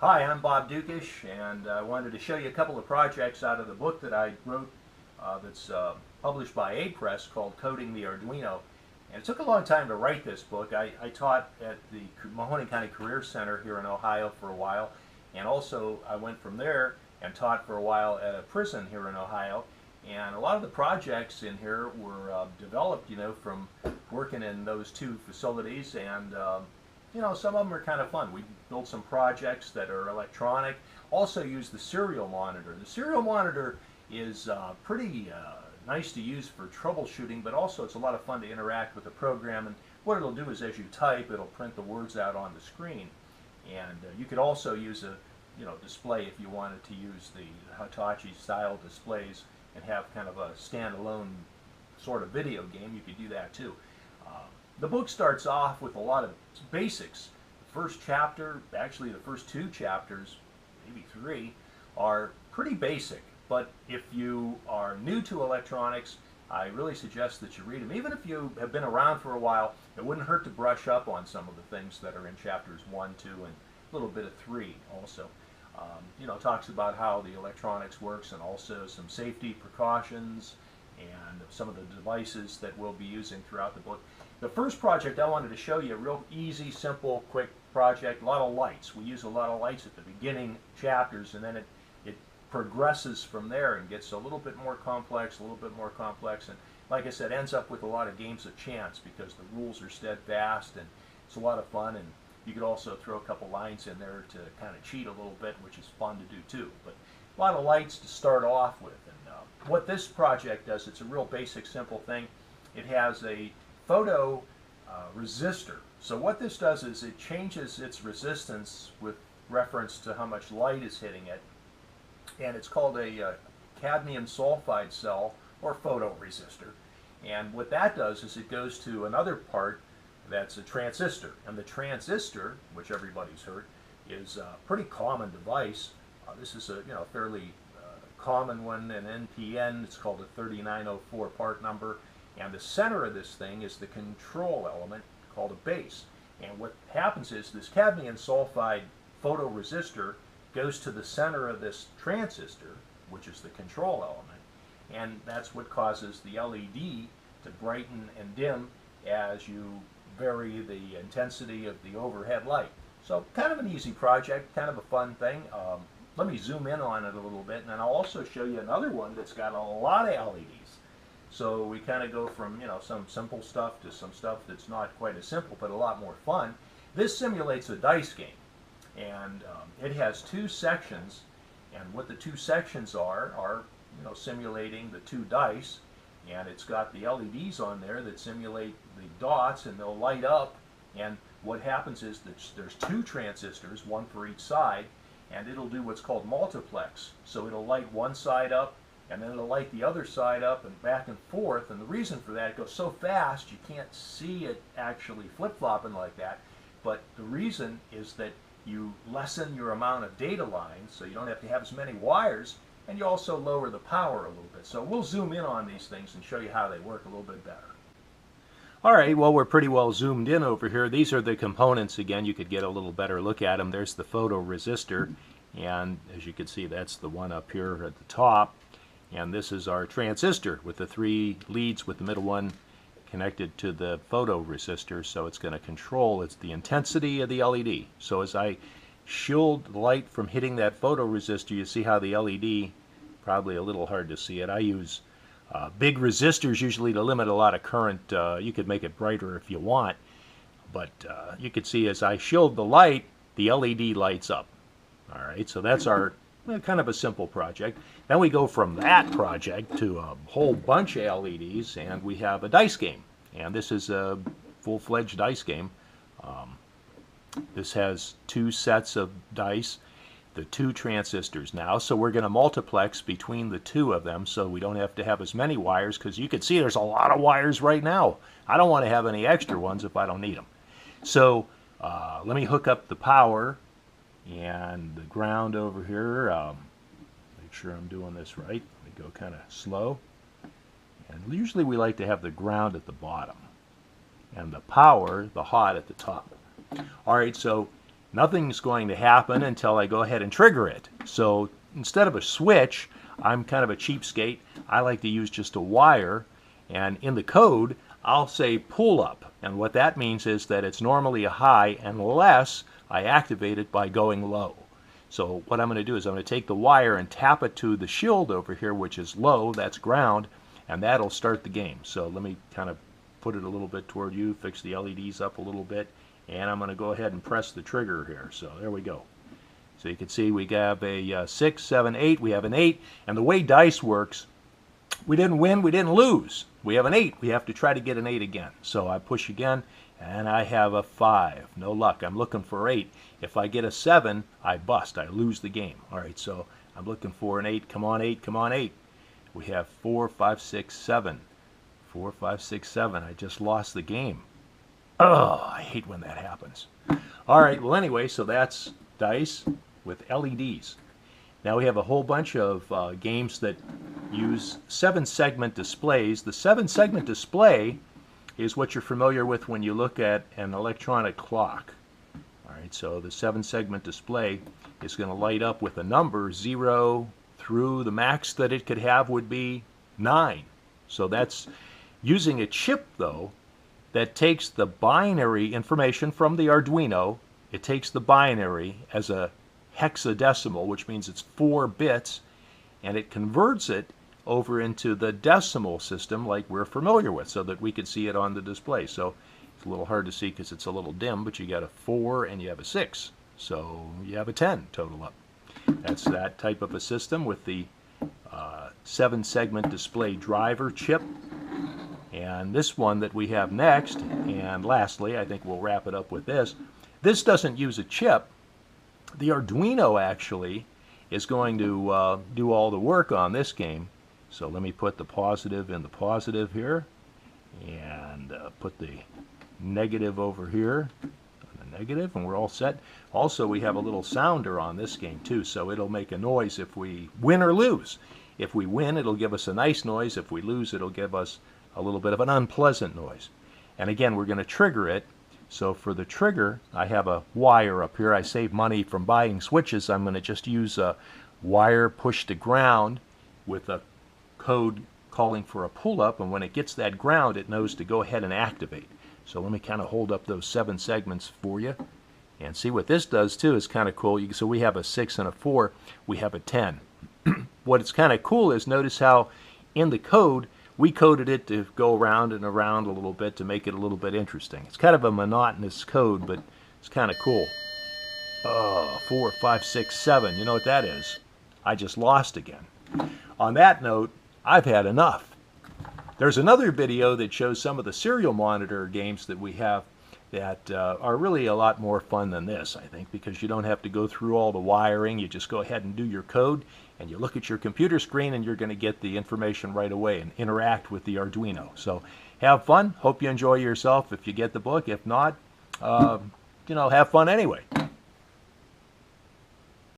Hi, I'm Bob Dukish, and I wanted to show you a couple of projects out of the book that I wrote that's published by A Press called Coding the Arduino. And it took a long time to write this book. I taught at the Mahoning County Career Center here in Ohio for a while, and also I went from there and taught for a while at a prison here in Ohio. And a lot of the projects in here were developed, from working in those two facilities, and some of them are kind of fun. We built some projects that are electronic. Also use the serial monitor. The serial monitor is pretty nice to use for troubleshooting, but also it's a lot of fun to interact with the program. And what it'll do is, as you type, it'll print the words out on the screen. And you could also use a display if you wanted to use the Hitachi style displays and have kind of a standalone sort of video game. You could do that too. The book starts off with a lot of basics. The first chapter, actually the first two chapters, maybe three, are pretty basic. But if you are new to electronics, I really suggest that you read them. Even if you have been around for a while, it wouldn't hurt to brush up on some of the things that are in chapters 1, 2, and a little bit of 3 also. Talks about how the electronics works and also some safety precautions and some of the devices that we'll be using throughout the book. The first project I wanted to show you, a real easy, simple, quick project, a lot of lights. We use a lot of lights at the beginning chapters, and then it progresses from there and gets a little bit more complex, and like I said, ends up with a lot of games of chance because the rules are steadfast and it's a lot of fun. And you could also throw a couple lines in there to kind of cheat a little bit, which is fun to do too. But a lot of lights to start off with. And what this project does, it's a real basic, simple thing. It has a photo resistor. So what this does is it changes its resistance with reference to how much light is hitting it. And it's called a cadmium sulfide cell or photoresistor. And what that does is it goes to another part that's a transistor. And the transistor, which everybody's heard, is a pretty common device. This is a fairly common one, an NPN. It's called a 3904 part number. And the center of this thing is the control element called a base. And what happens is this cadmium sulfide photoresistor goes to the center of this transistor, which is the control element, and that's what causes the LED to brighten and dim as you vary the intensity of the overhead light. So kind of an easy project, kind of a fun thing. Let me zoom in on it a little bit, and then I'll also show you another one that's got a lot of LEDs. So we kind of go from some simple stuff to some stuff that's not quite as simple but a lot more fun. This simulates a dice game, and it has two sections, and what the two sections are simulating the two dice, and it's got the LEDs on there that simulate the dots, and they'll light up. And what happens is that there's two transistors, one for each side, and it'll do what's called multiplex. So it'll light one side up, and then it'll light the other side up and back and forth. And the reason for that, it goes so fast you can't see it actually flip-flopping like that. But the reason is that you lessen your amount of data lines, so you don't have to have as many wires, and you also lower the power a little bit. So we'll zoom in on these things and show you how they work a little bit better. All right, well, we're pretty well zoomed in over here. These are the components. Again, you could get a little better look at them. There's the photoresistor, and as you can see, that's the one up here at the top. And this is our transistor with the 3 leads, with the middle one connected to the photoresistor, so it's going to control the intensity of the LED. So as I shield the light from hitting that photoresistor, you see how the LED, probably a little hard to see it. I use big resistors usually to limit a lot of current. You could make it brighter if you want, but you can see as I shield the light, the LED lights up. All right, so that's our kind of a simple project. Then we go from that project to a whole bunch of LEDs, and we have a dice game. And this is a full-fledged dice game. This has 2 sets of dice, the 2 transistors now, so we're going to multiplex between the 2 of them so we don't have to have as many wires, because you can see there's a lot of wires right now. I don't want to have any extra ones if I don't need them. So let me hook up the power and the ground over here. Make sure I'm doing this right. Let me go kind of slow. And usually we like to have the ground at the bottom and the power, the hot, at the top. All right, so nothing's going to happen until I go ahead and trigger it. So instead of a switch, I'm kind of a cheapskate. I like to use just a wire, and in the code, I'll say pull up. And what that means is that it's normally a high unless I activate it by going low. So what I'm going to do is I'm going to take the wire and tap it to the shield over here, which is low, that's ground, and that'll start the game. So let me kind of put it a little bit toward you, fix the LEDs up a little bit, and I'm going to go ahead and press the trigger here. So there we go. So you can see we have a 6, 7, 8, we have an 8, and the way dice works, we didn't win, we didn't lose. We have an 8, we have to try to get an 8 again. So I push again, and I have a 5. No luck, I'm looking for 8. If I get a 7, I bust, I lose the game. All right, so I'm looking for an 8, come on 8, come on 8. We have 4, 5, 6, 7. 4, 5, 6, 7, I just lost the game. Oh, I hate when that happens. All right, well anyway, so that's dice with LEDs. Now we have a whole bunch of games that use 7-segment displays. The 7-segment display is what you're familiar with when you look at an electronic clock. All right, so the 7-segment display is going to light up with a number 0 through the max that it could have would be 9. So that's using a chip, though, that takes the binary information from the Arduino. It takes the binary as a hexadecimal, which means it's 4 bits, and it converts it over into the decimal system like we're familiar with so that we could see it on the display. So it's a little hard to see because it's a little dim, but you got a 4 and you have a 6. So you have a 10 total up. That's that type of a system with the 7-segment display driver chip. And this one that we have next, and lastly, I think we'll wrap it up with this. This doesn't use a chip. The Arduino actually is going to do all the work on this game. So let me put the positive in the positive here, and put the negative over here, the negative, and we're all set. Also, we have a little sounder on this game too, so it'll make a noise if we win or lose. If we win, it'll give us a nice noise. If we lose, it'll give us a little bit of an unpleasant noise. And again, we're going to trigger it. So for the trigger, I have a wire up here. I save money from buying switches. I'm going to just use a wire push to ground with a code calling for a pull-up, and when it gets that ground, it knows to go ahead and activate. So let me kind of hold up those 7 segments for you. And see what this does too is kind of cool. So we have a 6 and a 4. We have a 10. What's kind of cool is notice how in the code, we coded it to go around and around a little bit to make it a little bit interesting. It's kind of a monotonous code, but it's kind of cool. 4, 5, 6, 7. You know what that is? I just lost again. On that note, I've had enough. There's another video that shows some of the serial monitor games that we have that are really a lot more fun than this, I think, because you don't have to go through all the wiring. You just go ahead and do your code, and you look at your computer screen, and you're going to get the information right away and interact with the Arduino. So have fun. Hope you enjoy yourself if you get the book. If not, have fun anyway.